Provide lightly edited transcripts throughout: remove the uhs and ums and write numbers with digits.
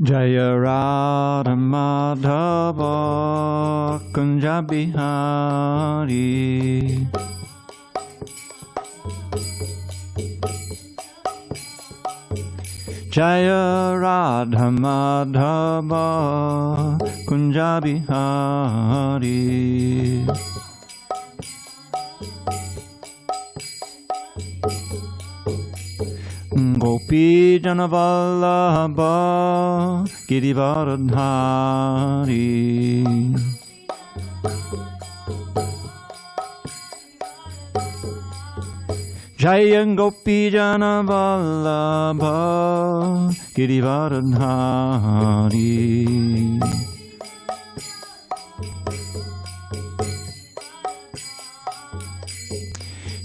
Jaya Radha Madhava Kunja Bihari. Jaya Radha Madhava Kunja Bihari. Gopi Jana Vallabha Girivardhari. Jaya Gopi Jana Vallabha Girivardhari.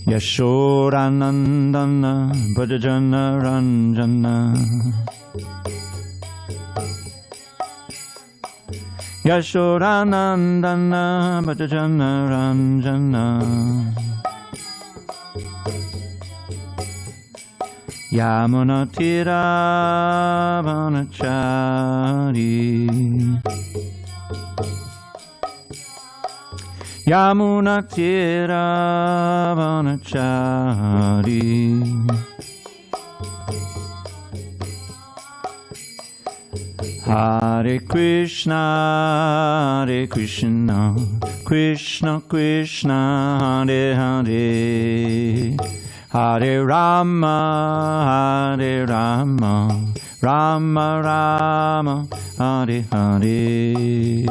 Yashodanandana Bhajana Ranjana. Yashodanandana Bhajana Ranjana. Yamuna Tira Vanachari. Yamuna Tira Vanachari. Hare Krishna, Hare Krishna, Krishna Krishna, Hare Hare, Hare Rama, Hare Rama, Rama Rama, Hare Hare.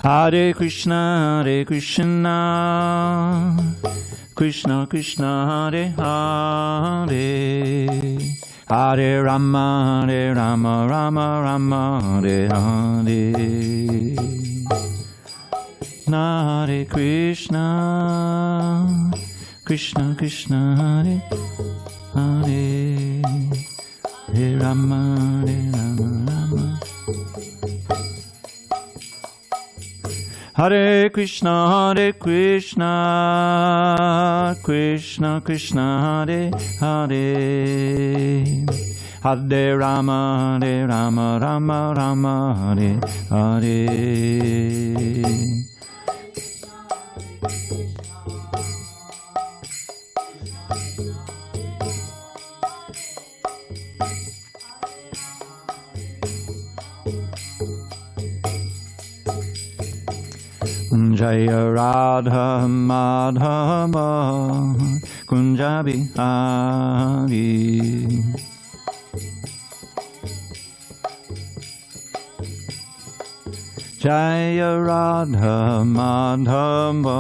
Hare Krishna, Hare Krishna, Krishna Krishna, Hare Hare, Hare Rama, Hare Rama, Rama Rama, Hare Hare. Hare Krishna, Krishna Krishna, Hare Hare, Hare Rama, Hare Rama, Rama. Hare Krishna, Krishna Krishna, Hare Hare, Hare Rama, Rama Rama, Hare Hare. Jaya Radha Madhava Kunja Bihari. Jaya Radha Madhava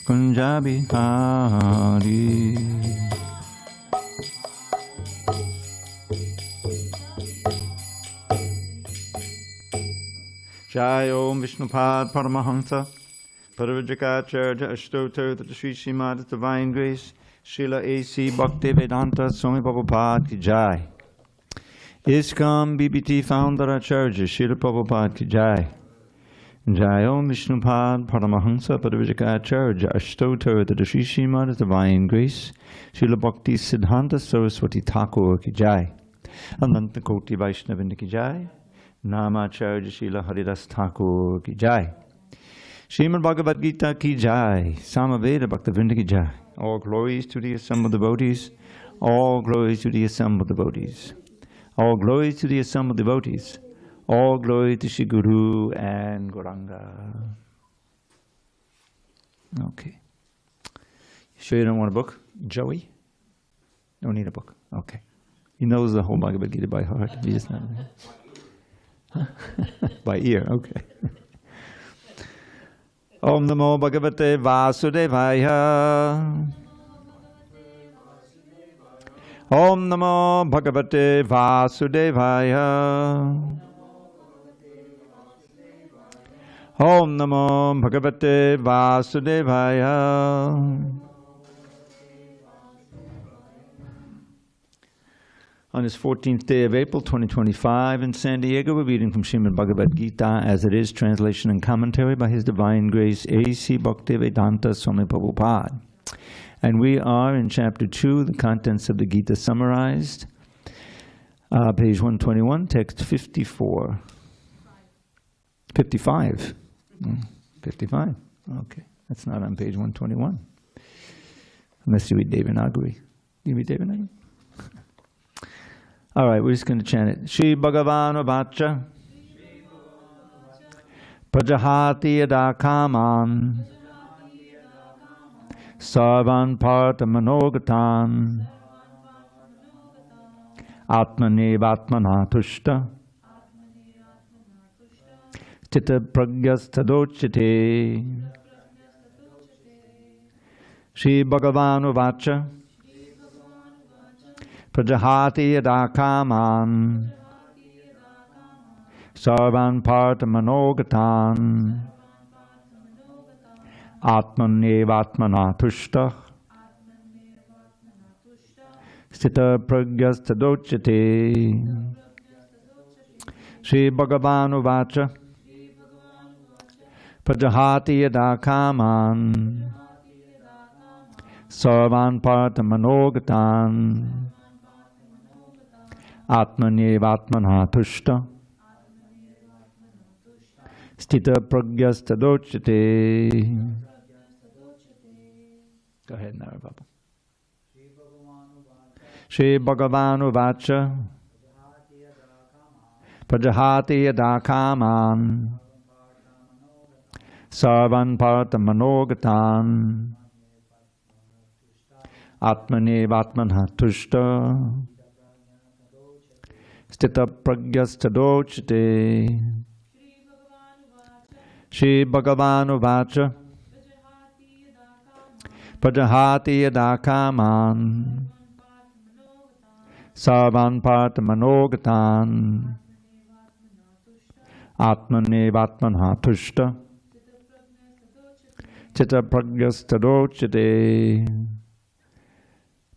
Kunja Bihari. Jai Om Vishnupad Paramahamsa Paravajrakacharya Ashtotar the Sri Srimad Divine Grace Srila A.C. Bhaktivedanta Swami Prabhupada Ki Jai. ISKCON BBT Founder Acharya Srila Prabhupada Ki Jai. Jai Om Vishnupad Paramahamsa Paravajrakacharya Ashtotar the Sri Srimad Divine Grace Srila Bhakti Siddhanta Saraswati Thakur Ki Jai. Ananta Koti Vaishnavinda Ki Jai. Namacharya Srila Haridas Thakur Ki Jai. Srimad Bhagavad Gita Ki Jai. Samaveda Bhaktivinoda Ki Jai. All glories to the assembled devotees. All glories to the assembled devotees. All glories to the assembled devotees. All glory to Shri Guru and Gauranga. Okay. You sure you don't want a book? Joey? Don't need a book. Okay. He knows the whole Bhagavad Gita by heart. He just not by ear, okay. Om Namo Bhagavate Vasudevaya. Om Namo Bhagavate Vasudevaya. Om Namo Bhagavate Vasudevaya. On this 14th day of April 2025 in San Diego, we're reading from Srimad Bhagavad Gita as it is, translation and commentary by His Divine Grace A.C. Bhaktivedanta Swami Prabhupada. And we are in chapter 2, the contents of the Gita summarized. Page 121, text 54. 55. 55. Okay, that's not on page 121. Unless you read Devanagari. Do you read Devanagari? All right, we're just going to chant it. Shri Bhagavan Vacha Prajahati Yada Kaman Sarvan Partha Manogatan Atmane Vatmana Tushta Tita Pragyastadochite. Shri Bhagavan Vacha Prajahati Yada Kaman Sarvan Partha Manogatan Atmanevatmana Tushta Sthita Pragyastadochate. Shri Bhagavan Vacha Prajahati Yada Kaman Sarvan Partha Manogatan Atmanevatmana Tushta Sthita Pragyastadochate. Go ahead, Narababa. Shri Bhagavan Vacha Prajahati Yada Kaman Sarvan Partha Manogatan Atmanevatmana Tushta Sthita Pragyastadochate. Shri Bhagavan Vacha Prajahati Yada Kaman Sarvan Partha Manogatan Atmanevatmana Tushta Sthita Pragyastadochate.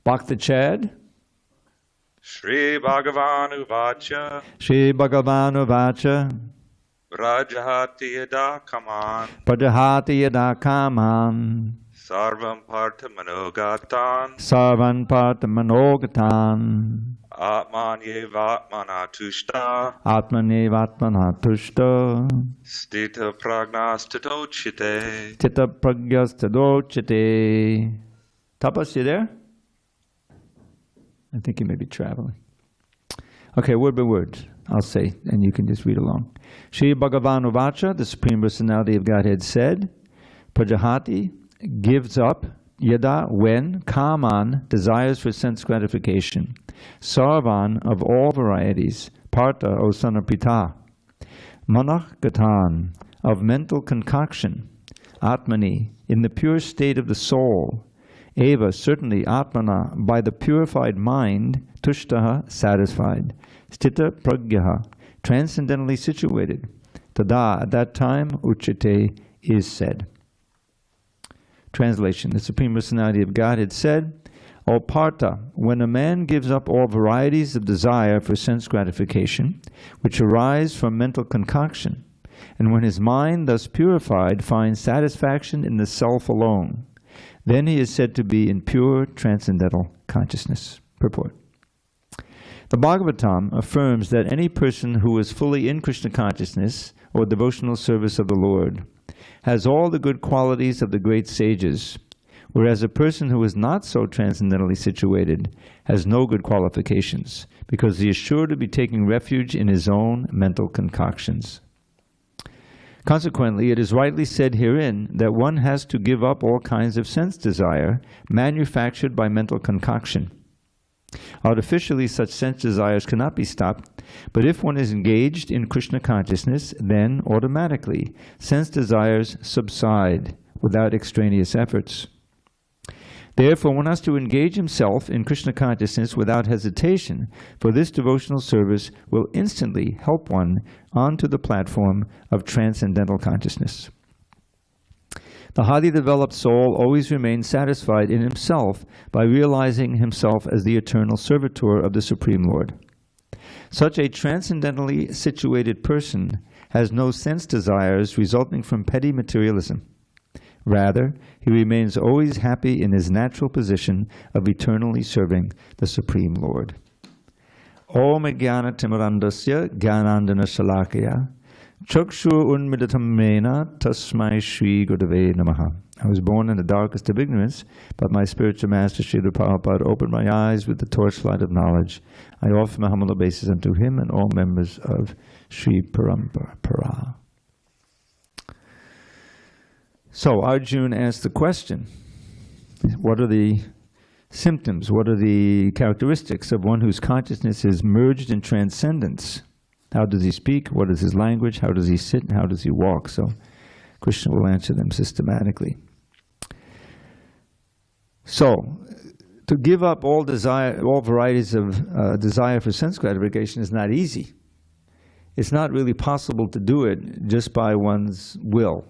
Bhakti Chad. Shri Bhagavan Vacha Shri Bhagavan Vacha Prajahati Yada Kaman Prajahati Yada Kaman Sarvam Partha Manogatan Sarvan Partha Manogatan Atmanyevatmana Tushta Atmanevatmana Tushta Sthita Pragyastadochite. Sthita Pragyastadochate. Tapas, you there? I think he may be traveling. Okay, word by word, I'll say, and you can just read along. Shri Bhagavan Vacha, the Supreme Personality of Godhead, said, Prajahati gives up, yada, when, kaman, desires for sense gratification, sarvan, of all varieties, partha, O son of Pita, manach gatan, of mental concoction, atmani, in the pure state of the soul, eva, certainly, atmana, by the purified mind, tushtaha, satisfied, sthita pragyaha, transcendentally situated, tada, at that time, uchite, is said. Translation. The Supreme Personality of Godhead said, O Partha, when a man gives up all varieties of desire for sense gratification, which arise from mental concoction, and when his mind, thus purified, finds satisfaction in the self alone, then he is said to be in pure transcendental consciousness. Purport. The Bhagavatam affirms that any person who is fully in Krishna consciousness or devotional service of the Lord has all the good qualities of the great sages, whereas a person who is not so transcendentally situated has no good qualifications, because he is sure to be taking refuge in his own mental concoctions. Consequently, it is rightly said herein that one has to give up all kinds of sense desire manufactured by mental concoction. Artificially, such sense desires cannot be stopped, but if one is engaged in Krishna consciousness, then automatically sense desires subside without extraneous efforts. Therefore, one has to engage himself in Krishna consciousness without hesitation, for this devotional service will instantly help one onto the platform of transcendental consciousness. The highly developed soul always remains satisfied in himself by realizing himself as the eternal servitor of the Supreme Lord. Such a transcendentally situated person has no sense desires resulting from petty materialism. Rather, he remains always happy in his natural position of eternally serving the Supreme Lord. Om Jnana Timirandasya Jnanandana Shalakaya Chakshu Unmidatam Mena Tasmai Shri Gurave Namaha. I was born in the darkest of ignorance, but my spiritual master Srila Prabhupada opened my eyes with the torchlight of knowledge. I offer my humble obeisance unto him and all members of Sri Parampara. So Arjuna asked the question, what are the symptoms, what are the characteristics of one whose consciousness is merged in transcendence? How does he speak? What is his language? How does he sit? And how does he walk? So Krishna will answer them systematically. So, to give up all desire, all varieties of desire for sense gratification is not easy. It's not really possible to do it just by one's will.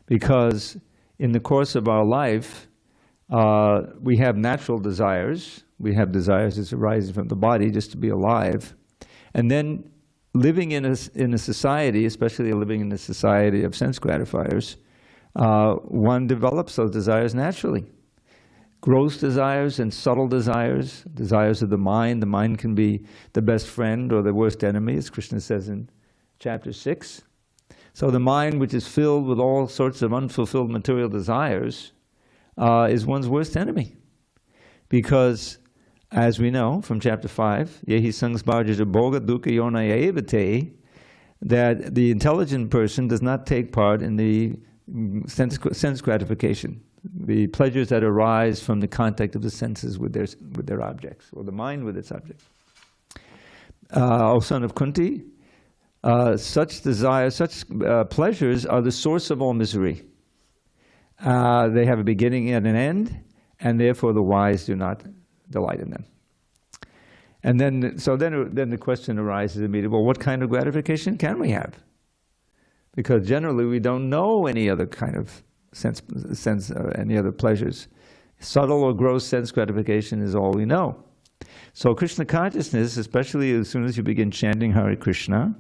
Because in the course of our life, we have natural desires. We have desires that's arising from the body just to be alive. And then living in a society, especially living in a society of sense gratifiers, one develops those desires naturally. Gross desires and subtle desires, desires of the mind. The mind can be the best friend or the worst enemy, as Krishna says in chapter 6. So the mind, which is filled with all sorts of unfulfilled material desires, is one's worst enemy. Because, as we know from chapter 5, Yehi Sangs Bhajaja Bhoga Dukkha Yona Evate, that the intelligent person does not take part in the sense gratification, the pleasures that arise from the contact of the senses with their objects, or the mind with its object. O son of Kunti, such desires, such pleasures are the source of all misery. They have a beginning and an end, and therefore the wise do not delight in them. And then the question arises immediately, well, what kind of gratification can we have? Because generally we don't know any other kind of sense any other pleasures. Subtle or gross sense gratification is all we know. So Krishna consciousness, especially as soon as you begin chanting Hare Krishna,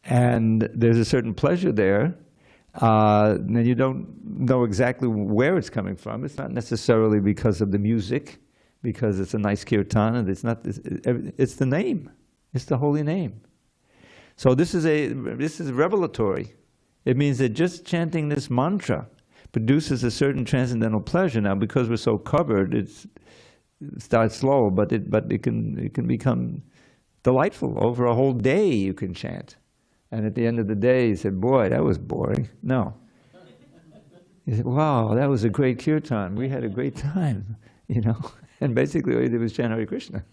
and there's a certain pleasure there, then you don't know exactly where it's coming from. It's not necessarily because of the music, because it's a nice kirtan, and it's the name. It's the holy name. So this is revelatory. It means that just chanting this mantra produces a certain transcendental pleasure. Now, because we're so covered, it starts slow, but it can become delightful. Over a whole day you can chant. And at the end of the day, you said, boy, that was boring. No. You said, wow, that was a great kirtan. We had a great time, you know. And basically all you did was chant Hare Krishna.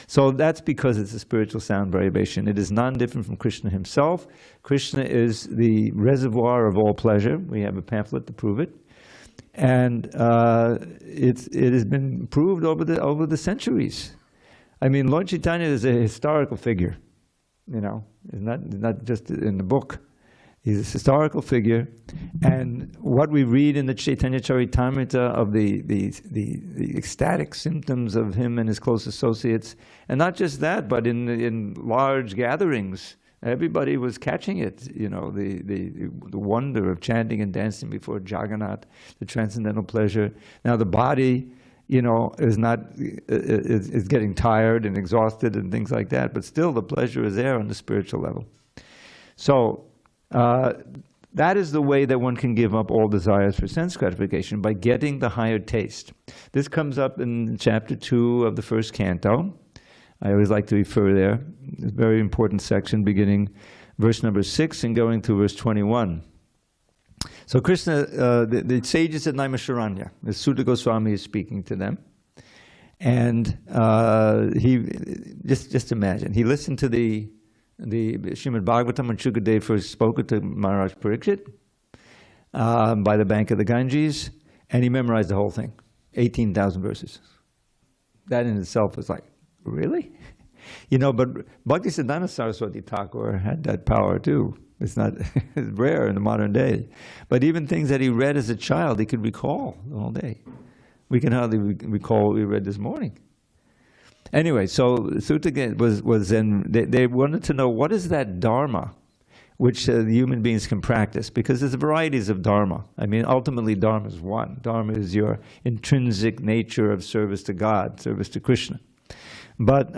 So that's because it's a spiritual sound vibration. It is non-different from Krishna himself. Krishna is the reservoir of all pleasure. We have a pamphlet to prove it. And it has been proved over the centuries. I mean, Lord Chaitanya is a historical figure. You know, it's not just in the book. He's a historical figure, and what we read in the Chaitanya Charitamrita of the ecstatic symptoms of him and his close associates, and not just that, but in large gatherings, everybody was catching it. You know, the wonder of chanting and dancing before Jagannath, the transcendental pleasure. Now the body, you know, is getting tired and exhausted and things like that, but still the pleasure is there on the spiritual level. So that is the way that one can give up all desires for sense gratification, by getting the higher taste. This comes up in chapter 2 of the first canto. I always like to refer there. It's a very important section, beginning verse number 6 and going to verse 21. So Krishna, the sages at Naimisharanya, the Sutta Goswami is speaking to them. And he, just imagine, he listened to the Srimad Bhagavatam when Shukadev first spoke it to Maharaj Parikshit by the bank of the Ganges, and he memorized the whole thing, 18,000 verses. That in itself was like, really? You know, but Bhaktisiddhanta Saraswati Thakur had that power too. It's not it's rare in the modern day. But even things that he read as a child, he could recall all day. We can hardly recall what we read this morning. Anyway, so Sutta was then, they wanted to know what is that Dharma which human beings can practice, because there's varieties of Dharma. I mean, ultimately Dharma is one. Dharma is your intrinsic nature of service to God, service to Krishna. But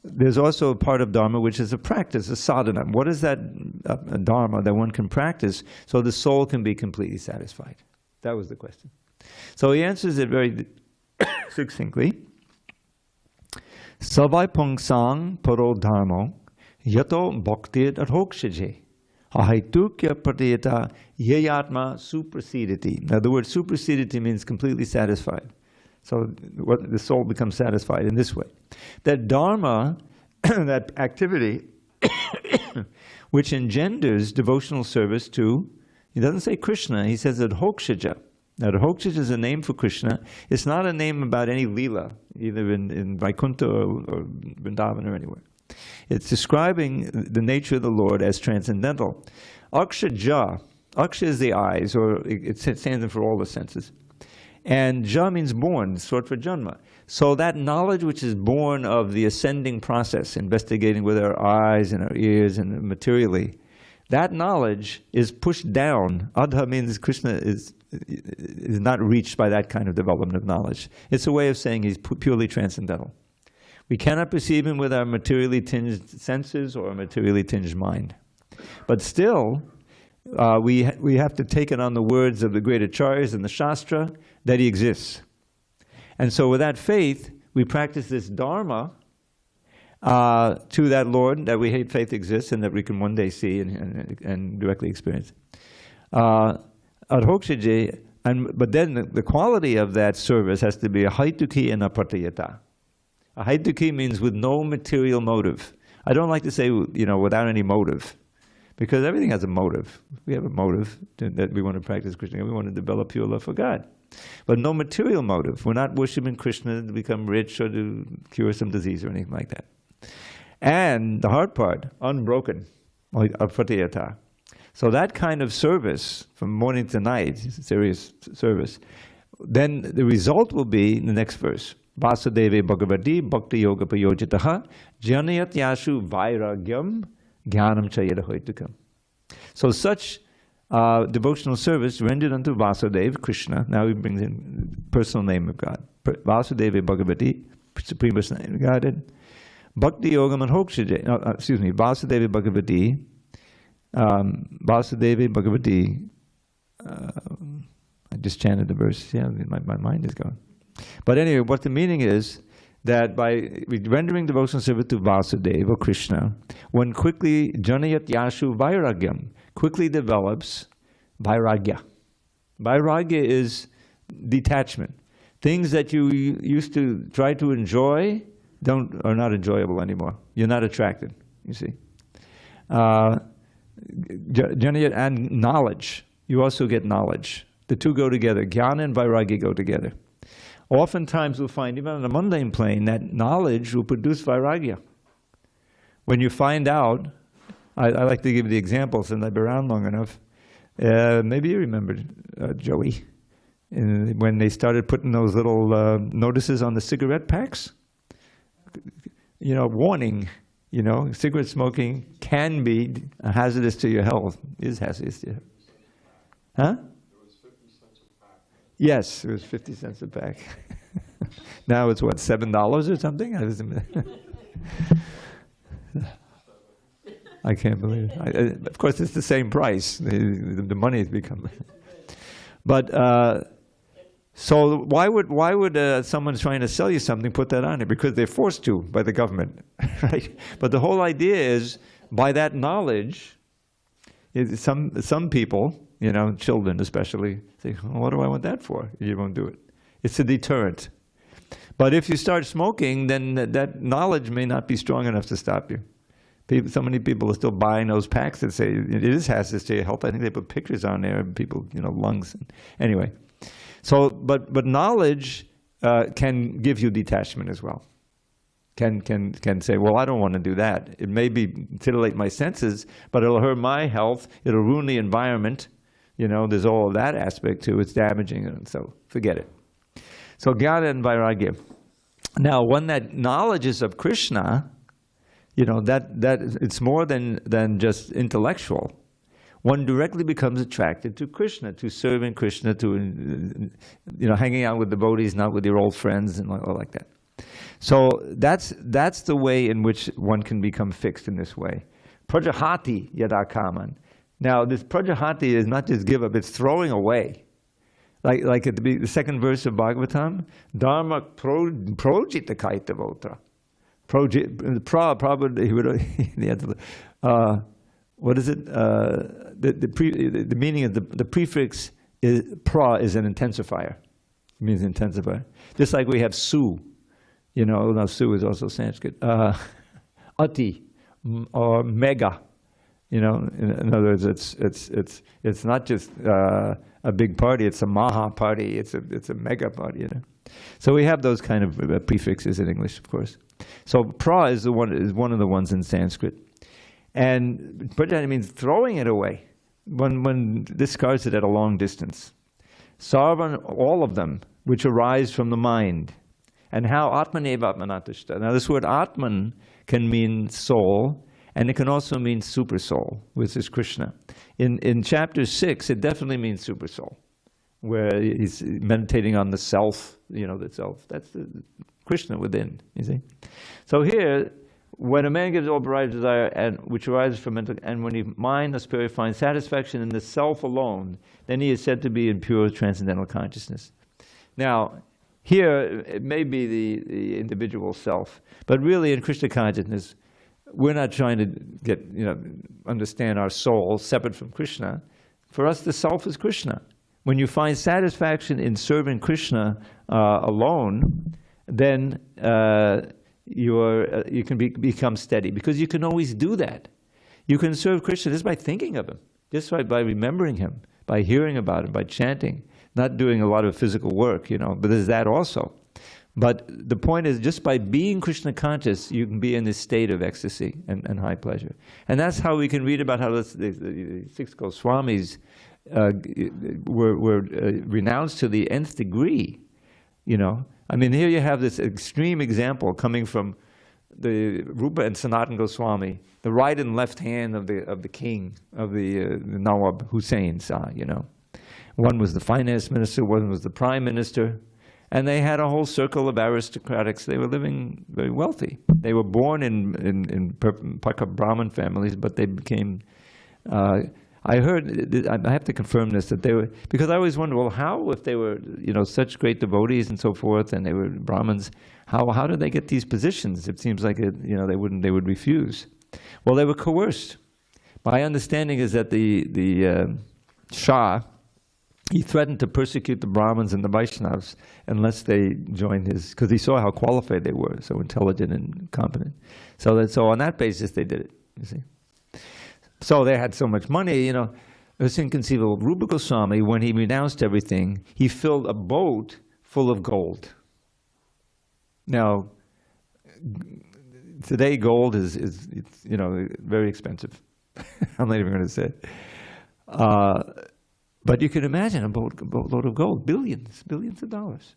there's also a part of Dharma which is a practice, a sadhana. What is that Dharma that one can practice so the soul can be completely satisfied? That was the question. So he answers it very succinctly. Savai pungsang paro dharmo yato bhaktir adhokshaje ahaitukya pratiyata yayatma suprasiditi. Now the word suprasiditi means completely satisfied. So the soul becomes satisfied in this way. That dharma, that activity, which engenders devotional service to, he doesn't say Krishna, he says adhokshaja. Now adhokshaja is a name for Krishna. It's not a name about any lila, either in Vaikuntha or Vrindavan or anywhere. It's describing the nature of the Lord as transcendental. Akshaja, aksha is the eyes, or it stands for all the senses. And ja means born, short for janma. So that knowledge which is born of the ascending process, investigating with our eyes and our ears and materially, that knowledge is pushed down. Adha means Krishna is not reached by that kind of development of knowledge. It's a way of saying he's purely transcendental. We cannot perceive him with our materially tinged senses or a materially tinged mind. But still, we have to take it on the words of the great acharyas and the Shastra that he exists. And so with that faith, we practice this Dharma to that Lord that we have faith exists and that we can one day see and directly experience. Adhokshaje, but then the quality of that service has to be a haituki and a pratiyata. A haituki means with no material motive. I don't like to say, without any motive, because everything has a motive. We have a motive that we want to practice Krishna. We want to develop pure love for God. But no material motive. We're not worshiping Krishna to become rich or to cure some disease or anything like that. And the hard part, unbroken, like apratiyata. So that kind of service from morning to night, serious service, then the result will be in the next verse. Vasudeve Bhagavati Bhakti Yoga Payojitaha Janayat Yashu Vairagyam Jnanam Chayadahoitukam. So such devotional service rendered unto Vasudeva, Krishna, now he brings in personal name of God. Vasudeva Bhagavati, Supreme Personality of Godhead. Bhakti Yoga Manhokshaje, Vasudeva Bhagavati, Vasudeva Bhagavati, I just chanted the verse, yeah, my mind is going. But anyway, what the meaning is that by rendering devotional service to Vasudeva or Krishna, one quickly, Janayat Yashu Vairagyam, quickly develops Vairagya. Vairagya is detachment. Things that you used to try to enjoy are not enjoyable anymore. You're not attracted, you see. Janayat and knowledge. You also get knowledge. The two go together. Jnana and Vairagya go together. Oftentimes we'll find, even on a mundane plane, that knowledge will produce Vairagya. When you find out, I like to give the example since I've been around long enough. Maybe you remember, Joey, when they started putting those little notices on the cigarette packs. Warning, cigarette smoking can be hazardous to your health, is hazardous to your health. Huh? Yes, it was 50 cents a pack. Now it's what, $7 or something? I can't believe it. Of course, it's the same price. The money has become. But so why would someone trying to sell you something put that on it? Because they're forced to by the government, right? But the whole idea is by that knowledge, some people, children especially, say, well, what do I want that for? You won't do it. It's a deterrent. But if you start smoking, then that knowledge may not be strong enough to stop you. So many people are still buying those packs that say it is hazardous to your health. I think they put pictures on there of people, lungs. Anyway, so but knowledge can give you detachment as well. can say, well, I don't want to do that. It may titillate my senses, but it'll hurt my health. It'll ruin the environment. There's all of that aspect too. It's damaging, and so forget it. So Jnana and Vairagya. Now, when that knowledge is of Krishna, that it's more than just intellectual. One directly becomes attracted to Krishna, to serving Krishna, to hanging out with devotees, not with your old friends and all like that. So that's the way in which one can become fixed in this way. Prajahati yada kaman. Now, this prajahati is not just give up; it's throwing away. Like at the second verse of Bhagavatam, dharma projita kaita votra. What is it? The meaning of the prefix is pra is an intensifier. It means intensifier. Just like we have su. Now su is also Sanskrit. Ati or mega. In other words, it's not just a big party. It's a maha party. It's a mega party. So we have those kind of prefixes in English, of course. So pra is one of the ones in Sanskrit, and prajahati means throwing it away. One discards it at a long distance. Sarvan, all of them, which arise from the mind. And how atmaneva atmanatishta. Now this word atman can mean soul, and it can also mean super soul, which is Krishna. In chapter 6, it definitely means super soul, where he's meditating on the self, the self. That's the Krishna within, you see. So here, when a man gives all varieties of desire, and which arises from mental, and when his mind is pure, finds satisfaction in the self alone, then he is said to be in pure transcendental consciousness. Now, here, it may be the individual self, but really in Krishna consciousness, we're not trying to understand our soul separate from Krishna. For us, the self is Krishna. When you find satisfaction in serving Krishna alone, then you can become steady, because you can always do that. You can serve Krishna just by thinking of him, just by remembering him, by hearing about him, by chanting. Not doing a lot of physical work, but there's that also. But the point is, just by being Krishna conscious, you can be in this state of ecstasy and high pleasure. And that's how we can read about how the 6 Goswamis were renounced to the nth degree. I mean, here you have this extreme example coming from the Rupa and Sanatan Goswami, the right and left hand of the king, of the Nawab Hussain Shah, One was the finance minister, one was the prime minister, and they had a whole circle of aristocratics. They were living very wealthy. They were born in Paka Brahmin families, but they became, I heard, I have to confirm this, that they were, because I always wonder, well, how, if they were, such great devotees and so forth, and they were Brahmins, how did they get these positions? It seems like, they would refuse. Well, they were coerced. My understanding is that the Shah, he threatened to persecute the Brahmins and the Vaishnavas unless they joined his, because he saw how qualified they were, so intelligent and competent. So on that basis, they did it, you see. So they had so much money, it's inconceivable. Rupa Goswami, when he renounced everything, he filled a boat full of gold. Now, today gold is very expensive. I'm not even going to say it. But you can imagine a boatload of gold, billions of dollars.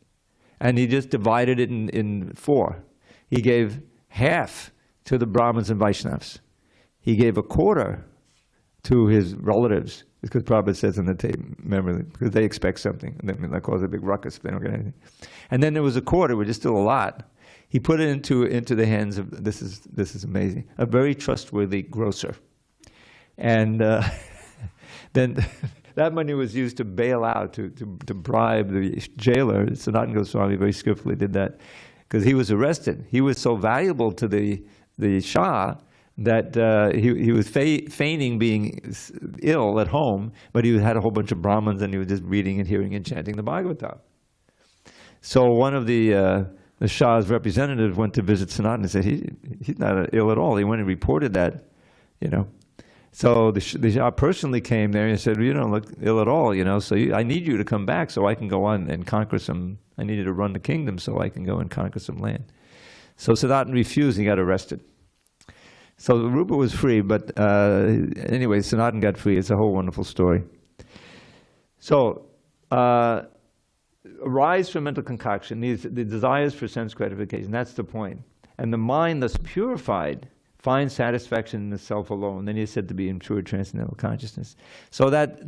And he just divided it in 4. He gave half to the Brahmins and Vaishnavas. He gave a quarter to his relatives, because Prabhupada says in the tape, remember, because they expect something, and that causes a big ruckus if they don't get anything. And then there was a quarter, which is still a lot. He put it into the hands of, this is amazing, a very trustworthy grocer. And then that money was used to bail out, to bribe the jailer. Sanatan Goswami very skillfully did that, because he was arrested. He was so valuable to the Shah that he was feigning being ill at home, but he had a whole bunch of Brahmins, and he was just reading and hearing and chanting the Bhagavatam. So one of the Shah's representatives went to visit Sanatan and said, he's not ill at all. He went and reported that, So the Shah personally came there and said, you don't look ill at all, so I need you to come back so I can go on and conquer some, I need you to run the kingdom so I can go and conquer some land. So Sanatan refused, he got arrested. So Rupa was free, but anyway, Sanatan got free. It's a whole wonderful story. So, arise from mental concoction, the desires for sense gratification, that's the point. And the mind thus purified finds satisfaction in the self alone. Then he is said to be in pure transcendental consciousness. So that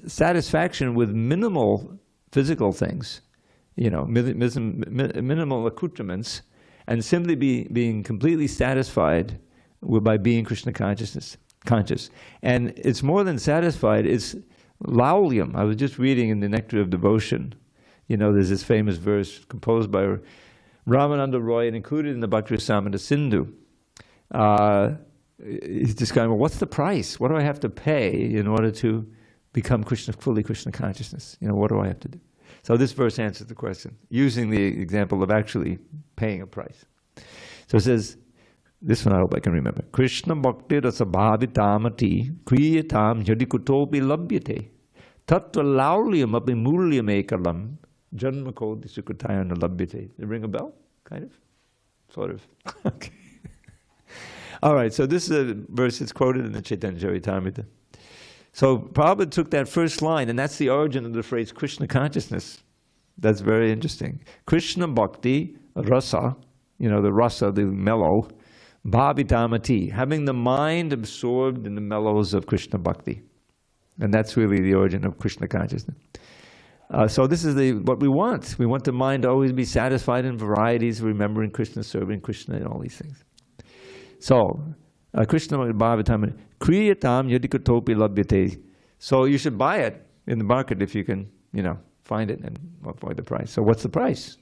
satisfaction with minimal physical things, minimal accoutrements, and simply being completely satisfied by being Krishna conscious. And it's more than satisfied, it's laulium. I was just reading in the Nectar of Devotion, there's this famous verse composed by Ramananda Roy and included in the Bhakti Rasamrita Sindhu. He's describing, well, what's the price? What do I have to pay in order to become fully Krishna consciousness? What do I have to do? So this verse answers the question, using the example of actually paying a price. So it says, this one I hope I can remember. Krishna bhakti rasa bhavitamati kriyatam yadikutopi labhyate tattva laulyam api mulyam ekalam janma kodi sukutayana labhyate. Did it ring a bell? Kind of? Sort of. Okay. All right, so this is a verse that's quoted in the Chaitanya Charitamrita. So Prabhupada took that first line, and that's the origin of the phrase Krishna consciousness. That's very interesting. Krishna bhakti rasa, the rasa, the mellow, bhavitamati, having the mind absorbed in the mellows of Krishna bhakti. And that's really the origin of Krishna consciousness. So this is what we want. We want the mind to always be satisfied in varieties, remembering Krishna, serving Krishna, and all these things. So, Krishna bhavitamati, kriyatam yadikutopi labhyate. So you should buy it in the market if you can, find it and avoid the price. So what's the price?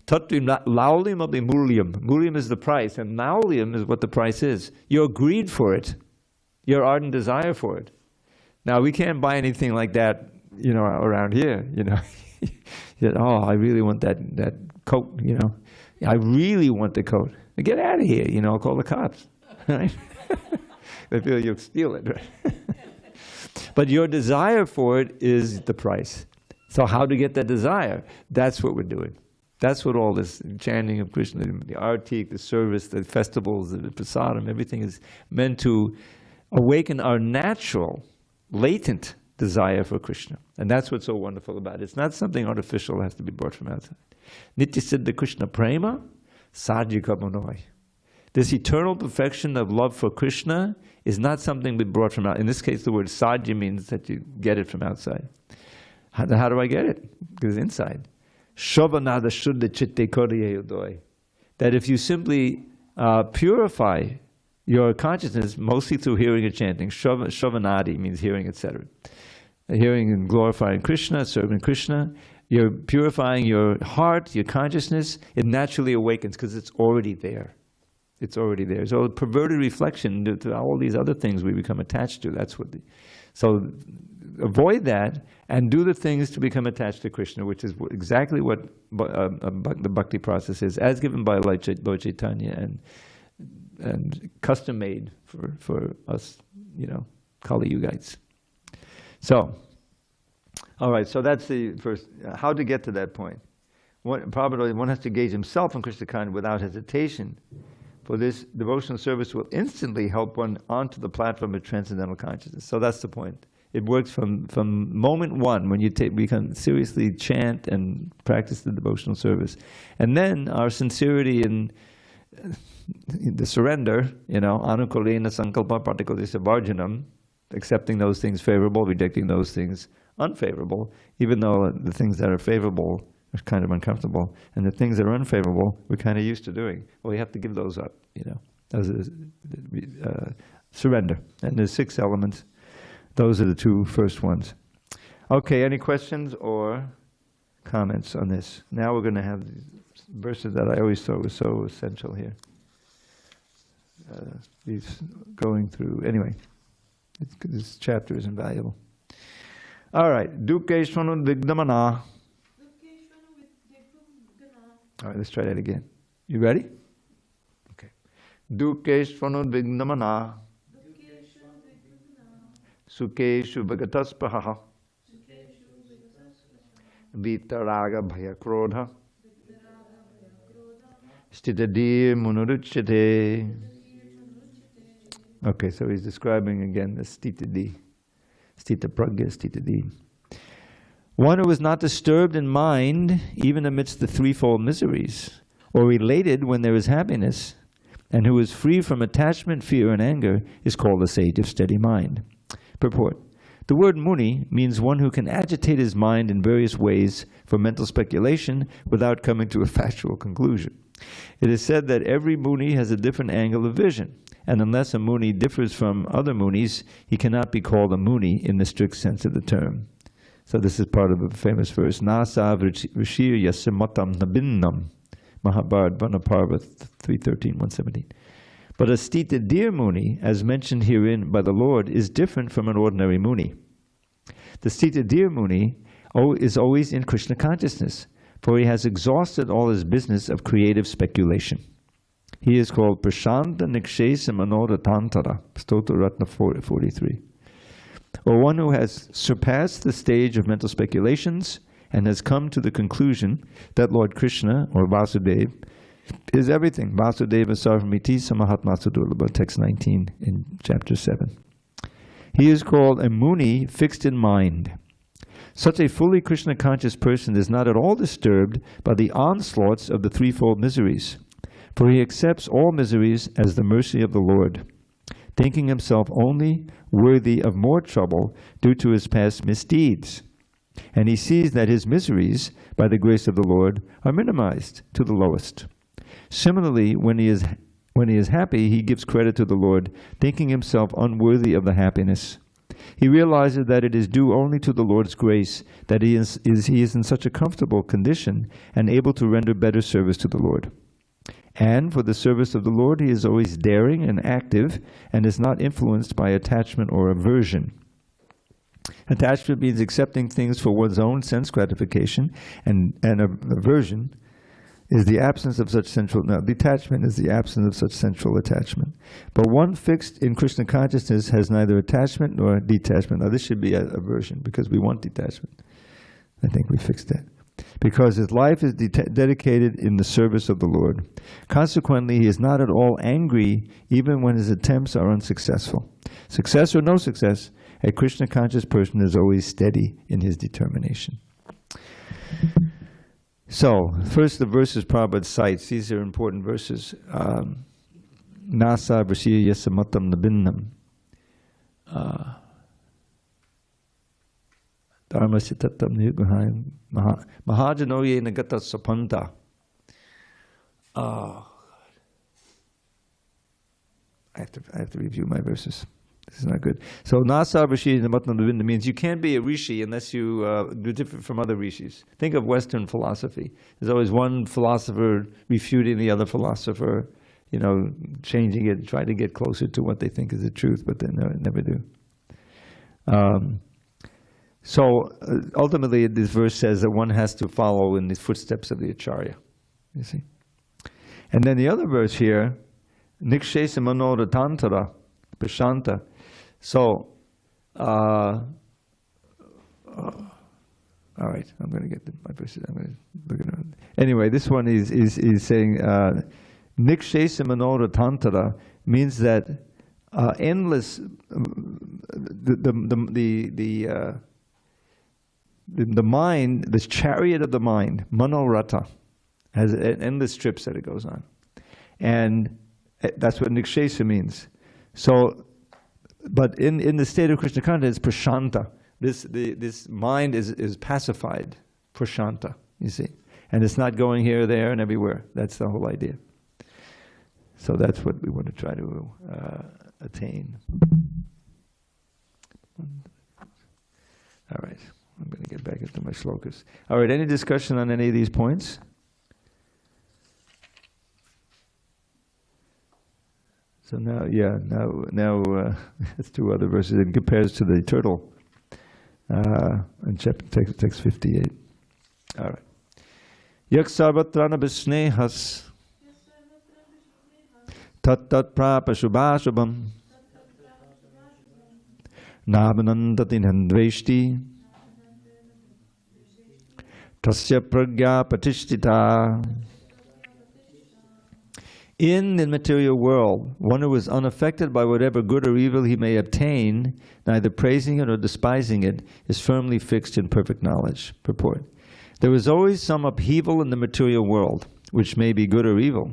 Tattvam laulyam api mulyam. Mulyam is the price, and laulyam is what the price is. Your greed for it, your ardent desire for it. Now we can't buy anything like that, around here. Oh, I really want that coat. I really want the coat. Get out of here. I'll call the cops. Right? They feel you'll steal it. Right? But your desire for it is the price. So how to get that desire? That's what we're doing. That's what all this chanting of Krishna, the artik, the service, the festivals, the prasadam, everything is meant to awaken our natural, latent desire for Krishna. And that's what's so wonderful about it. It's not something artificial that has to be brought from outside. Nitya Siddha Krishna Prema, Sajika Manoi. This eternal perfection of love for Krishna is not something we brought from outside. In this case, the word Sajya means that you get it from outside. How do I get it? Because it's inside. Shobhanada Shuddha Chitte Koriye Udoi. That if you simply purify your consciousness, mostly through hearing and chanting, Shobhanadi means hearing, etc. Hearing and glorifying Krishna, serving Krishna, you're purifying your heart, your consciousness, it naturally awakens because it's already there. It's already there. So perverted reflection to all these other things we become attached to. That's what. So avoid that and do the things to become attached to Krishna, which is exactly what the bhakti process is, as given by Lord Chaitanya and custom made for us, Kali Yugites. So, all right. So that's the first. How to get to that point? Probably one has to engage himself in Krishna consciousness without hesitation. For this devotional service will instantly help one onto the platform of transcendental consciousness. So that's the point. It works from moment one when you become seriously chant and practice the devotional service. And then our sincerity in the surrender, anukulena sankalpa partikulisa varjanam, accepting those things favorable, rejecting those things unfavorable, even though the things that are favorable are kind of uncomfortable, and the things that are unfavorable we're kind of used to doing. Well, we have to give those up, Those are surrender. And there's 6 elements. Those are the 2 first ones. Okay, any questions or comments on this? Now we're going to have these verses that I always thought was so essential here. These going through, anyway, this chapter is invaluable. All right, Dukeshvanu Vigdamana. All right, let's try that again. You ready? Okay. Dukeshvanu Vigdamana. Sukeshu Bhagataspaha. Vitaraga Bhaya Krodha. Stitadir munuruchyate. Okay, so he's describing again the stitadi. Stita pragya, stitadi. One who is not disturbed in mind, even amidst the threefold miseries, or elated when there is happiness, and who is free from attachment, fear, and anger, is called a sage of steady mind. Purport. The word muni means one who can agitate his mind in various ways for mental speculation without coming to a factual conclusion. It is said that every muni has a different angle of vision, and unless a muni differs from other munis, he cannot be called a muni in the strict sense of the term. So this is part of a famous verse, Nasa Vrishir Yasimatam Nabinnam, Mahabharata Vanaparva 313, 117. But a Stita Dir Muni, as mentioned herein by the Lord, is different from an ordinary Muni. The Stita Dir Muni is always in Krishna consciousness, for he has exhausted all his business of creative speculation. He is called Prashanta Nikshesa Manoratantara, Stotra Ratna 43. Or one who has surpassed the stage of mental speculations and has come to the conclusion that Lord Krishna, or Vasudeva, is everything. Vasudeva Sarvamiti Samahatma Sudurlabha, text 19 in chapter 7. He is called a Muni fixed in mind. Such a fully Krishna conscious person is not at all disturbed by the onslaughts of the threefold miseries, for he accepts all miseries as the mercy of the Lord, thinking himself only worthy of more trouble due to his past misdeeds. And he sees that his miseries, by the grace of the Lord, are minimized to the lowest. Similarly, when he is happy, he gives credit to the Lord, thinking himself unworthy of the happiness. He realizes that it is due only to the Lord's grace that he is in such a comfortable condition and able to render better service to the Lord. And for the service of the Lord, he is always daring and active and is not influenced by attachment or aversion. Attachment means accepting things for one's own sense gratification, and aversion is the absence of such detachment is the absence of such central attachment. But one fixed in Krishna consciousness has neither attachment nor detachment. Now this should be aversion, because we want detachment. I think we fixed that. Because his life is dedicated in the service of the Lord. Consequently, he is not at all angry even when his attempts are unsuccessful. Success or no success, a Krishna conscious person is always steady in his determination. So, first the verses Prabhupada cites. These are important verses. Nasa Vrishya Yasamatam Nabinnam. Dharma Sitatam Nirguhaim Mahajanoye Nagata Sapanta. Oh, I have to review my verses. This is not good. So Nasa Rishi Namatna Navinda means you can't be a rishi unless you do different from other rishis. Think of Western philosophy. There's always one philosopher refuting the other philosopher, changing it, trying to get closer to what they think is the truth, but they never do. So ultimately this verse says that one has to follow in the footsteps of the Acharya. You see? And then the other verse here, Nikshesa Manoratantara, Prashanta. So, all right, I'm going to get my verses. I'm going to look at it. Anyway, this one is saying Nikshesa Manoratantara means that endless the mind, this chariot of the mind, Manorata, has endless trips that it goes on, and that's what Nikshesa means. So, but in the state of Krishna consciousness, it's prashanta. This mind is pacified, prashanta. You see, and it's not going here, there, and everywhere. That's the whole idea. So that's what we want to try to attain. All right, I'm going to get back into my shlokas. All right, any discussion on any of these points? So now it's two other verses. It compares to the turtle in chapter text 58. All right. Yak sarvatrana bisnehas tat prapa shubhashubham nabanandati nandveshti tasya pragya patishtita In the material world, one who is unaffected by whatever good or evil he may obtain, neither praising it or despising it, is firmly fixed in perfect knowledge. Purport. There is always some upheaval in the material world, which may be good or evil.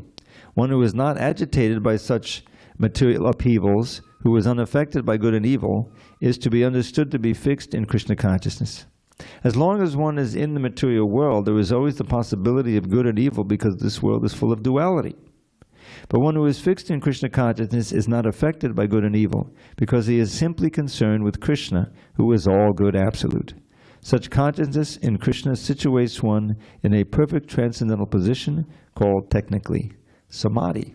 One who is not agitated by such material upheavals, who is unaffected by good and evil, is to be understood to be fixed in Krishna consciousness. As long as one is in the material world, there is always the possibility of good and evil because this world is full of duality. But one who is fixed in Krishna consciousness is not affected by good and evil, because he is simply concerned with Krishna, who is all good absolute. Such consciousness in Krishna situates one in a perfect transcendental position called technically samadhi.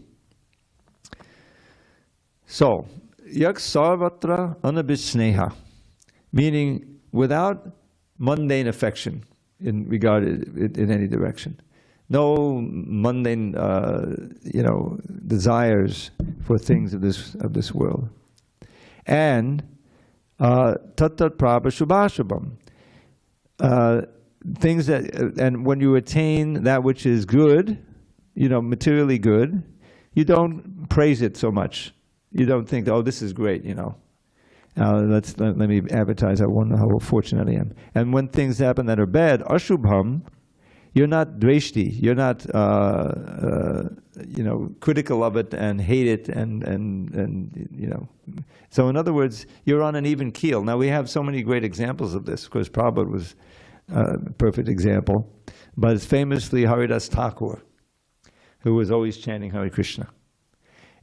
So, yak sarvatra anabhisneha, meaning without mundane affection in any direction. No mundane, desires for things of this world. And tattat prabhashubhashubham, things that, and when you attain that which is good, materially good, you don't praise it so much. You don't think, oh, this is great, let me advertise how fortunate I am. And when things happen that are bad, ashubham, you're not dveshti, you're not critical of it and hate it and. So in other words, you're on an even keel. Now we have so many great examples of this. Of course, Prabhupada was a perfect example, but it's famously Haridas Thakur, who was always chanting Hare Krishna.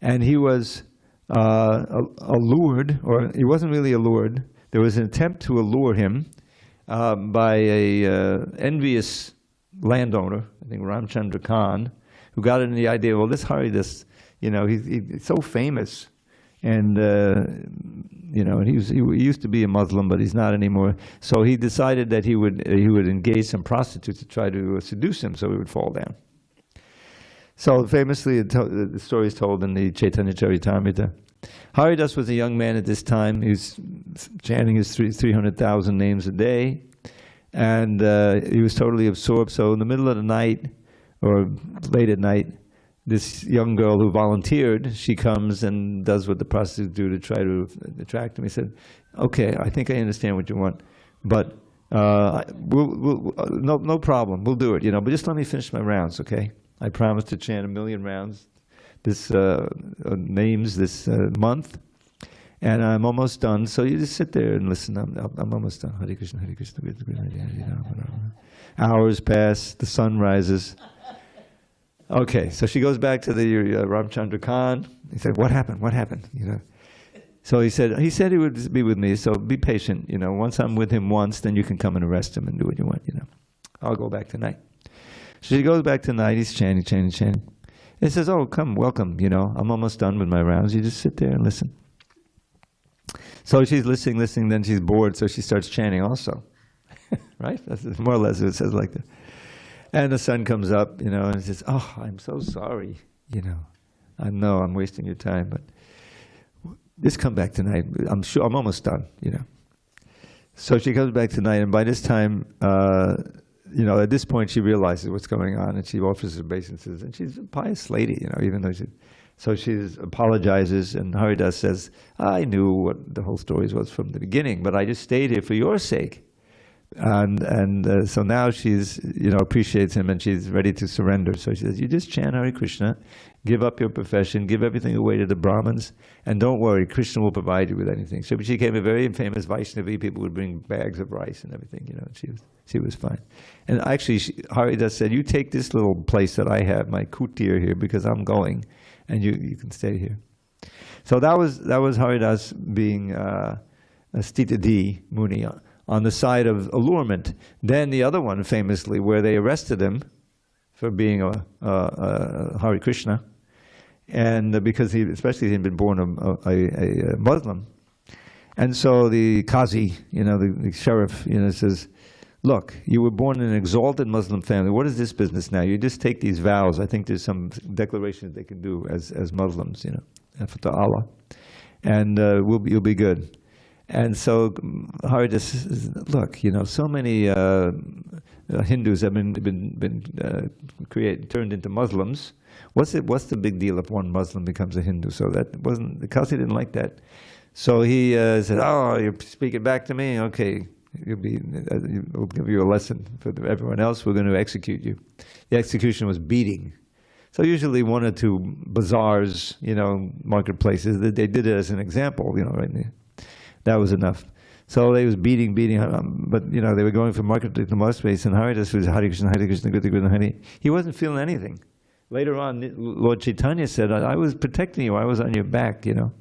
And he was allured, or he wasn't really allured. There was an attempt to allure him by a envious landowner, I think Ramchandra Khan, who got into the idea, well, this Haridas, he's so famous, and and he used to be a Muslim, but he's not anymore. So he decided that he would engage some prostitutes to try to seduce him, so he would fall down. So famously, the story is told in the Chaitanya Charitamrita. Haridas was a young man at this time. He was chanting his 300,000 names a day, and he was totally absorbed. So in the middle of the night, or late at night, this young girl who volunteered, she comes and does what the prostitutes do to try to attract him. He said, okay, I think I understand what you want, but no problem, we'll do it, but just let me finish my rounds, okay? I promise to chant 1,000,000 rounds, this names this month, and I'm almost done. So you just sit there and listen. I'm almost done. Hare Krishna, Hare Krishna, Hare Krishna. Hours pass. The sun rises. Okay, so she goes back to the Ramchandra Khan. He said, "What happened? What happened?" So he said he would be with me. So be patient. Once I'm with him once, then you can come and arrest him and do what you want. I'll go back tonight. So she goes back tonight. He's chanting. He says, "Oh, come, welcome. I'm almost done with my rounds. You just sit there and listen." So she's listening. Then she's bored, so she starts chanting also. Right? That's more or less what it says like that. And the sun comes up, and it says, "Oh, I'm so sorry. I know I'm wasting your time, but just come back tonight. I'm sure I'm almost done." So she comes back tonight, and by this time, at this point, she realizes what's going on, and she offers her obeisances, and she's a pious lady, even though she apologizes, and Haridas says, "I knew what the whole story was from the beginning, but I just stayed here for your sake." And so now she's, appreciates him, and she's ready to surrender. So she says, "You just chant Hare Krishna, give up your profession, give everything away to the Brahmins, and don't worry, Krishna will provide you with anything." So she became a very famous Vaishnavi. People would bring bags of rice and everything, she was fine. And actually, Haridas said, "You take this little place that I have, my kutir here, because I'm going, and you can stay here." So that was Haridas being a Stitadi Muni on the side of allurement. Then the other one, famously, where they arrested him for being a Hare Krishna, and because especially he'd been born a Muslim, and so the Qazi, the sheriff, says, "Look, you were born in an exalted Muslim family. What is this business now? You just take these vows. I think there's some declarations they can do as Muslims, for Allah, and you'll be good." And so Haridas says, look, you know, so many Hindus have been turned into Muslims. What's the big deal if one Muslim becomes a Hindu? So that wasn't, the Kasi didn't like that. So he said, oh, you're speaking back to me? Okay, we'll give you a lesson. For everyone else, we're going to execute you. The execution was beating. So usually one or two bazaars, you know, marketplaces, they did it as an example, you know, right there. That was enough. So they was beating, but you know, they were going from market to marketplace, and Haridas was Hare Krishna, Hare. He wasn't feeling anything. Later on, Lord Chaitanya said, I was protecting you, I was on your back, you know.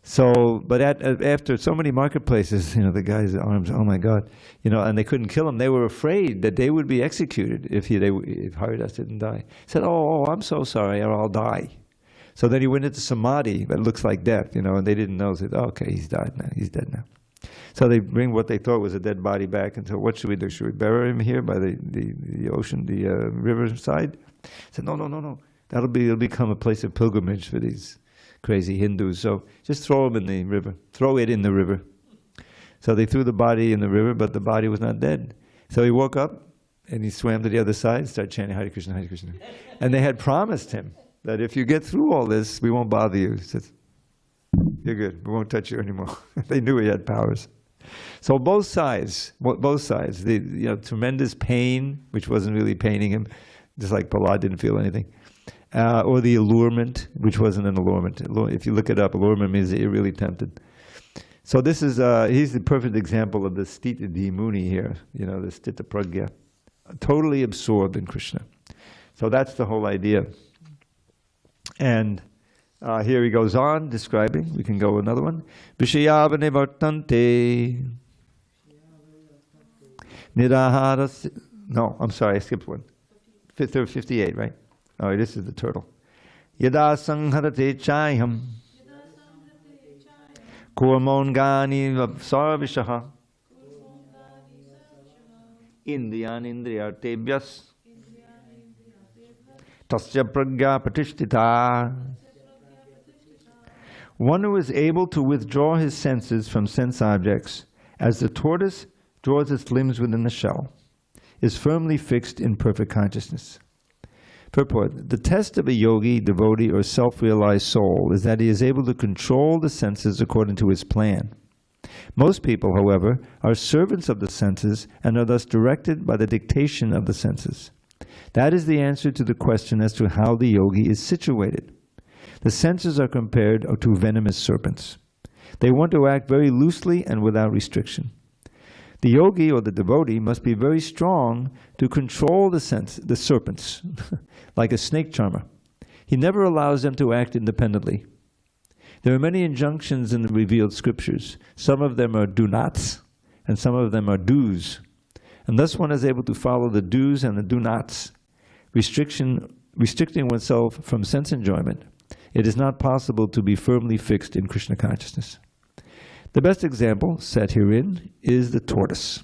So, but after so many marketplaces, you know, the guy's arms, oh my God, you know, and they couldn't kill him. They were afraid that they would be executed if Haridas didn't die. He said, oh, I'm so sorry, or I'll die. So then he went into samadhi, that looks like death, you know, and they didn't know. They said, oh, okay, he's died now, he's dead now. So they bring what they thought was a dead body back, and so what should we do? Should we bury him here by the ocean, the riverside? He said, no. It'll become a place of pilgrimage for these crazy Hindus. So just throw him in the river. Throw it in the river. So they threw the body in the river, but the body was not dead. So he woke up and he swam to the other side and started chanting Hare Krishna, Hare Krishna. And they had promised him that if you get through all this, we won't bother you. He says, you're good, we won't touch you anymore. They knew he had powers. So both sides, the tremendous pain, which wasn't really paining him, just like Prahlad didn't feel anything, or the allurement, which wasn't an allurement. If you look it up, allurement means that you're really tempted. So this is, he's the perfect example of the Stita Muni here, you know, the Stita Pragya, totally absorbed in Krishna. So that's the whole idea. And here he goes on describing, we can go another one. Vishayavane vartante nirahara. No, I'm sorry, I skipped one. 58, right? Oh, this is the turtle. Yada sangharate chayam kurmongani sarvishaha indriyan indriyartebhyas tasya pragya pratishtita. One who is able to withdraw his senses from sense objects, as the tortoise draws its limbs within the shell, is firmly fixed in perfect consciousness. Purport: the test of a yogi, devotee, or self-realized soul is that he is able to control the senses according to his plan. Most people, however, are servants of the senses and are thus directed by the dictation of the senses. That is the answer to the question as to how the yogi is situated. The senses are compared to venomous serpents. They want to act very loosely and without restriction. The yogi or the devotee must be very strong to control the serpents, like a snake charmer. He never allows them to act independently. There are many injunctions in the revealed scriptures. Some of them are do nots, and some of them are do's. And thus one is able to follow the do's and the do nots, restricting oneself from sense enjoyment. It is not possible to be firmly fixed in Krishna consciousness. The best example set herein is the tortoise.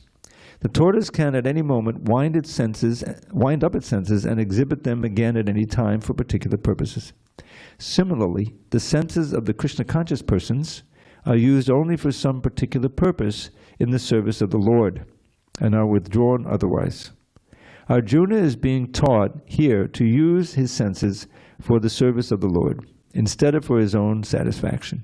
The tortoise can at any moment wind up its senses and exhibit them again at any time for particular purposes. Similarly, the senses of the Krishna conscious persons are used only for some particular purpose in the service of the Lord and are withdrawn otherwise. Arjuna is being taught here to use his senses for the service of the Lord, instead of for his own satisfaction.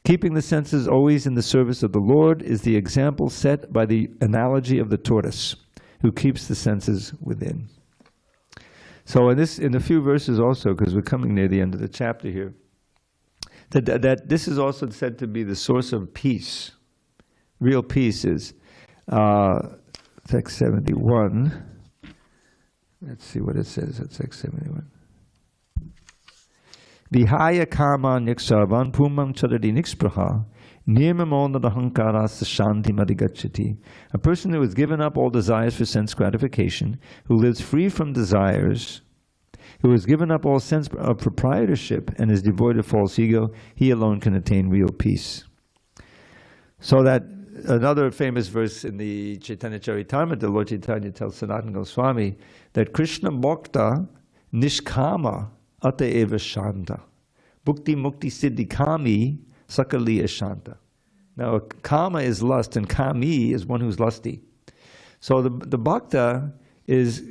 Keeping the senses always in the service of the Lord is the example set by the analogy of the tortoise, who keeps the senses within. So in a few verses also, because we're coming near the end of the chapter here, that this is also said to be the source of peace. Real peace is text 71. Let's see what it says at text 71. Vihaya kama niksarvan pumam charadi nikspraha nirmamonadahankara sashanti madigachati. A person who has given up all desires for sense gratification, who lives free from desires, who has given up all sense of proprietorship and is devoid of false ego, he alone can attain real peace. So that another famous verse in the Chaitanya Charitamrita, Lord Chaitanya tells Sanatana Goswami that Krishna Bhakta Nishkama Ata eva shanta. Bhukti mukti siddhi kami sakali ashanta. Now, kama is lust, and kami is one who's lusty. So the bhakta has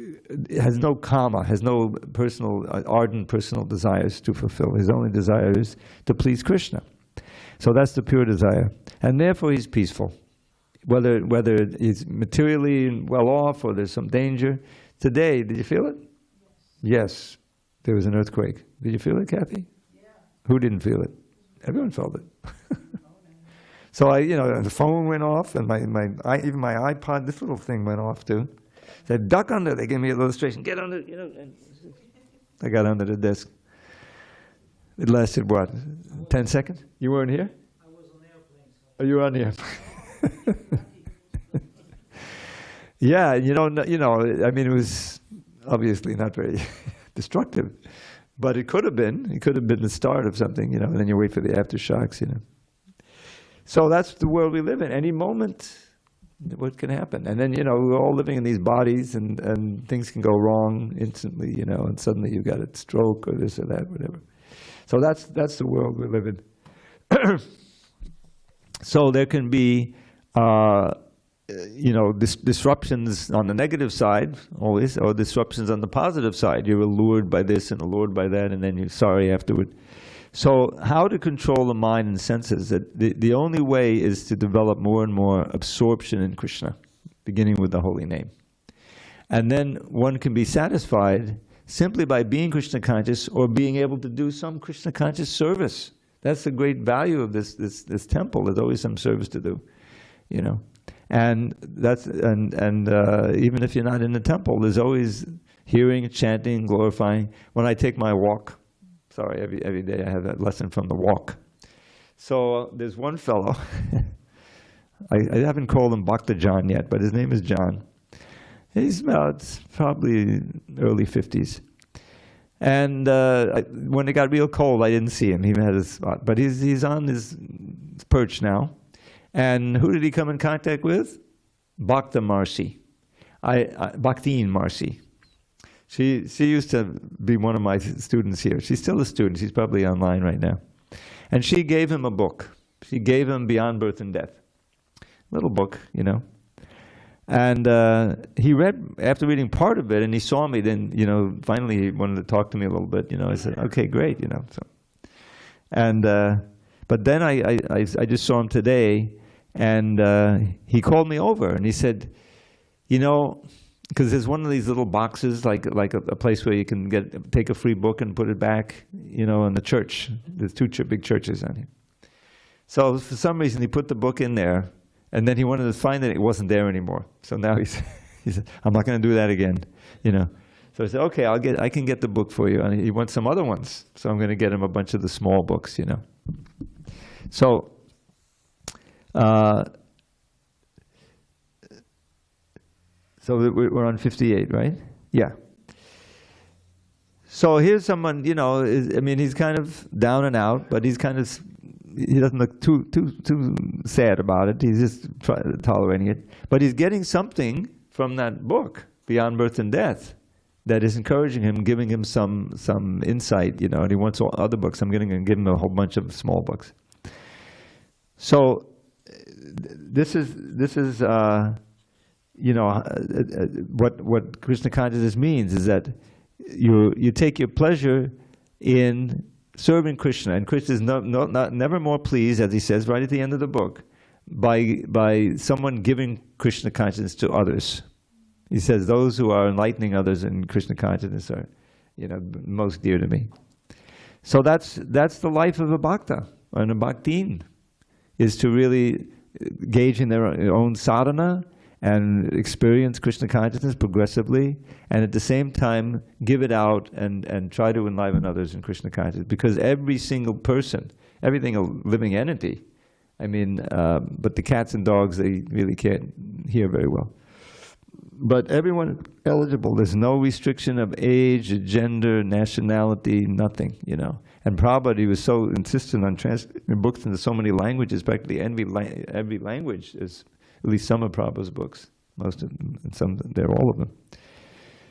no kama, has no personal, ardent personal desires to fulfill. His only desire is to please Krishna. So that's the pure desire. And therefore he's peaceful. Whether he's materially well off or there's some danger. Today, did you feel it? Yes. There was an earthquake. Did you feel it, Kathy? Yeah. Who didn't feel it? Everyone felt it. So the phone went off, and even my iPod, this little thing went off too. Said, duck under. They gave me an illustration. Get under, And I got under the desk. It lasted what? 10 seconds? You weren't here? I was on the airplane. So. Oh, you were on the airplane. Yeah, I mean, it was obviously not very destructive, but it could have been. It could have been the start of something, and then you wait for the aftershocks, So that's the world we live in. Any moment, what can happen? And then, we're all living in these bodies, and things can go wrong instantly, and suddenly you got a stroke or this or that, whatever. So that's the world we live in. So there can be, disruptions on the negative side always, or disruptions on the positive side. You're allured by this and allured by that, and then you're sorry afterward. So how to control the mind and senses? The only way is to develop more and more absorption in Krishna, beginning with the holy name. And then one can be satisfied simply by being Krishna conscious or being able to do some Krishna conscious service. That's the great value of this temple. There's always some service to do, And even if you're not in the temple, there's always hearing, chanting, glorifying. When I take my walk, every day I have that lesson from the walk. So there's one fellow, I haven't called him Bhakta John yet, but his name is John. He's about probably early 50s. And when it got real cold, I didn't see him. He had his spot. But he's on his perch now. And who did he come in contact with? Bhakta Marcy. Bhakteen Marcy. She used to be one of my students here. She's still a student. She's probably online right now. And she gave him a book. She gave him Beyond Birth and Death. Little book, And he read, after reading part of it, and he saw me, then, finally he wanted to talk to me a little bit. I said, okay, great, So. And, but then I just saw him today, and he called me over, and he said, because there's one of these little boxes, like a place where you can take a free book and put it back, in the church. There's two big churches on here. So for some reason he put the book in there, and then he wanted to find that it wasn't there anymore. So now he said, I'm not going to do that again, So I said, okay, I can get the book for you. And he wants some other ones, so I'm going to get him a bunch of the small books, So. So we're on 58, right? Yeah. So here's someone, he's kind of down and out, but he doesn't look too sad about it. He's just tolerating it. But he's getting something from that book, Beyond Birth and Death, that is encouraging him, giving him some insight, and he wants all other books. I'm going to give him a whole bunch of small books. So this is what Krishna consciousness means is that you take your pleasure in serving Krishna, and Krishna is never more pleased, as he says right at the end of the book, by someone giving Krishna consciousness to others. He says those who are enlightening others in Krishna consciousness are, most dear to me. So that's the life of a bhakta and a bhaktin, is to really engage in their own sadhana and experience Krishna consciousness progressively, and at the same time give it out and try to enliven others in Krishna consciousness. Because every single person, everything a living entity, but the cats and dogs, they really can't hear very well. But everyone eligible, there's no restriction of age, gender, nationality, nothing, And Prabhupada, he was so insistent on translating books into so many languages, practically every language is at least some of Prabhupada's books, most of them, and some, they're all of them.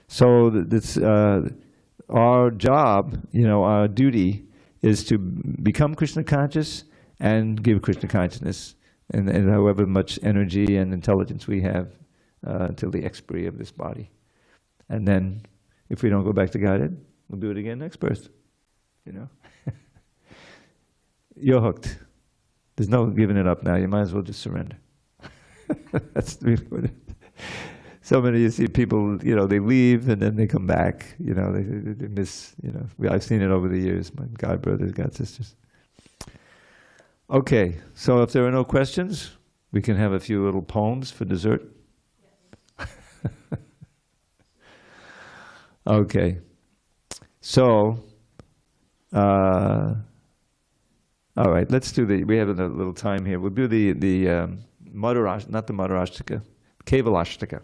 So this, our job, our duty is to become Krishna conscious and give Krishna consciousness and however much energy and intelligence we have till the expiry of this body. And then, if we don't go back to Godhead, we'll do it again next birth. You know, you're hooked. There's no giving it up now. You might as well just surrender. That's really what it is. So many, you see people, you know, they leave and then they come back. You know, they miss, you know. I've seen it over the years, my God brothers, God sisters. Okay, so if there are no questions, we can have a few little poems for dessert. Okay, so, all right, let's do we have a little time here. We'll do the not the Madhurashtaka, Kevalashtaka.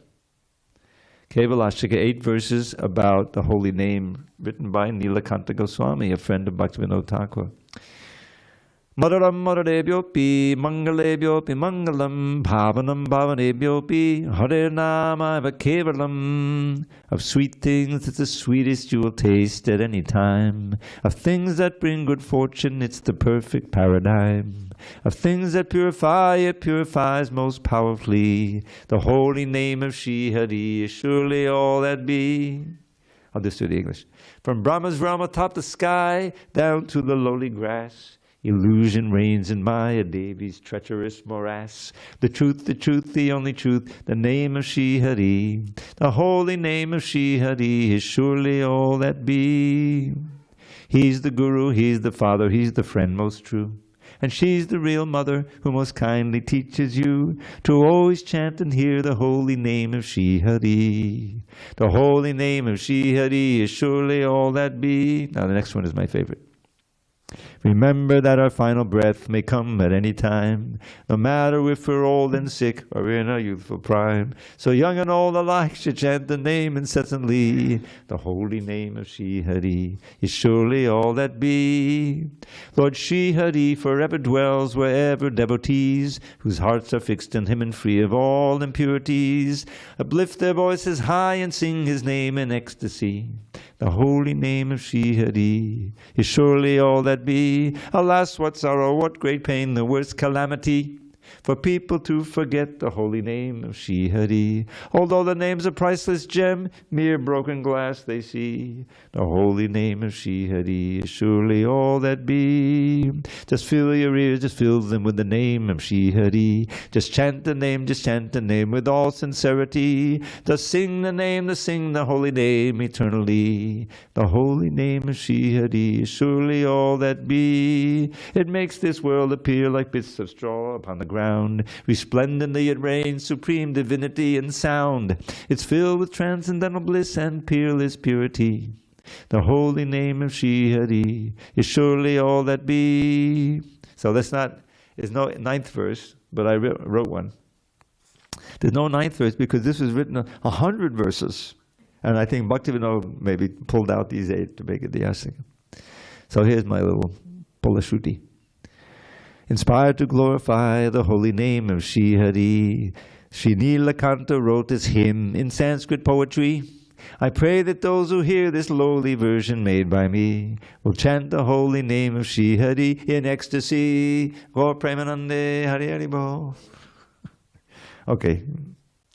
Kevalashtaka, 8 verses about the holy name written by Nilakanta Goswami, a friend of Bhaktivinoda Thakur. Madhuram Madhurevyopi Mangalevyopi Mangalam Bhavanam Bhavanevyopi Hare Nama Kevalam. Of sweet things, it's the sweetest you will taste at any time. Of things that bring good fortune, it's the perfect paradigm. Of things that purify, it purifies most powerfully. The holy name of Shri Hari is surely all that be. I'll just do the English. From Brahma's realm atop the sky, down to the lowly grass, illusion reigns in Maya Devi's treacherous morass. The truth, the only truth, the name of Shri Hari. The holy name of Shri Hari is surely all that be. He's the Guru, He's the Father, He's the friend most true. And she's the real mother who most kindly teaches you to always chant and hear the holy name of Shri Hari. The holy name of Shri Hari is surely all that be. Now the next one is my favorite. Remember that our final breath may come at any time, no matter if we're old and sick or in our youthful prime. So young and old alike should chant the name incessantly. The holy name of Shri Hari is surely all that be. Lord Shri Hari forever dwells wherever devotees, whose hearts are fixed on Him and free of all impurities, uplift their voices high and sing His name in ecstasy. The holy name of Shri Hari is surely all that be. Alas, what sorrow, what great pain, the worst calamity, for people to forget the holy name of Shri Hari. Although the name's a priceless gem, mere broken glass they see. The holy name of Shri Hari is surely all that be. Just fill your ears, just fill them with the name of Shri Hari. Just chant the name with all sincerity. Just sing the holy name eternally. The holy name of Shri Hari is surely all that be. It makes this world appear like bits of straw upon the ground. Resplendently it reigns, supreme divinity and sound. It's filled with transcendental bliss and peerless purity. The holy name of Shri Hari is surely all that be. So there's no 9th verse, but I wrote one. There's no 9th verse because this was written 100 verses. And I think Bhaktivinoda maybe pulled out these 8 to make it the ISKCON. So here's my little Pulashruti. Inspired to glorify the holy name of Shri Hari, Sri Nilakanta wrote this hymn in Sanskrit poetry. I pray that those who hear this lowly version made by me will chant the holy name of Shri Hari in ecstasy. Gaur Premanande Hari Hari Bo. Okay,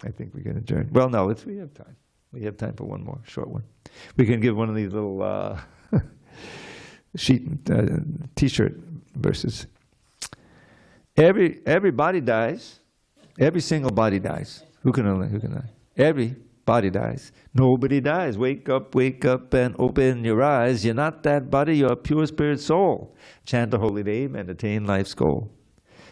I think we can adjourn. Well, no, we have time. We have time for one more short one. We can give one of these little T-shirt verses. Every body dies. Every single body dies. Who can die? Every body dies. Nobody dies. Wake up and open your eyes. You're not that body, you're a pure spirit soul. Chant the holy name and attain life's goal.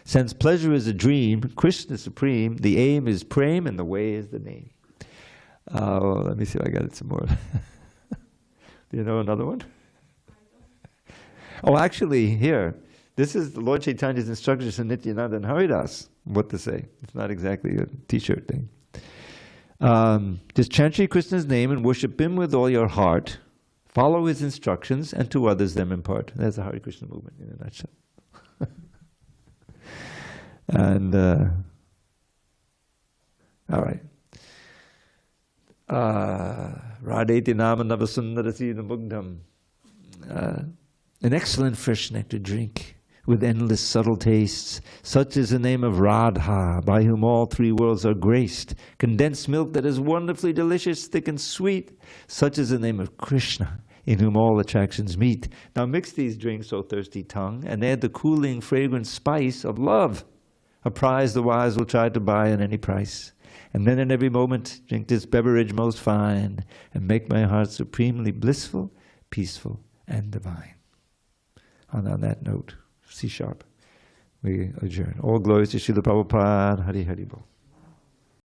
Since pleasure is a dream, Krishna is supreme, the aim is prem and the way is the name. Let me see if I got it some more. Do you know another one? Oh, actually, here. This is the Lord Chaitanya's instructions to Nityananda and Haridas, what to say. It's not exactly a T-shirt thing. Just chant Shri Krishna's name and worship Him with all your heart. Follow His instructions and to others them impart. That's the Hare Krishna movement in a nutshell. And, all right. Radheti nama navasundarasi namugdham. An excellent fresh nectar drink. with endless subtle tastes. Such is the name of Radha, by whom all three worlds are graced. Condensed milk that is wonderfully delicious, thick and sweet. Such is the name of Krishna, in whom all attractions meet. Now mix these drinks, O thirsty tongue, and add the cooling, fragrant spice of love, a prize the wise will try to buy at any price. And then in every moment drink this beverage most fine, and make my heart supremely blissful, peaceful, and divine. And on that note, C sharp, we adjourn. All glories to Srila Prabhupada. Hari Hari Bol.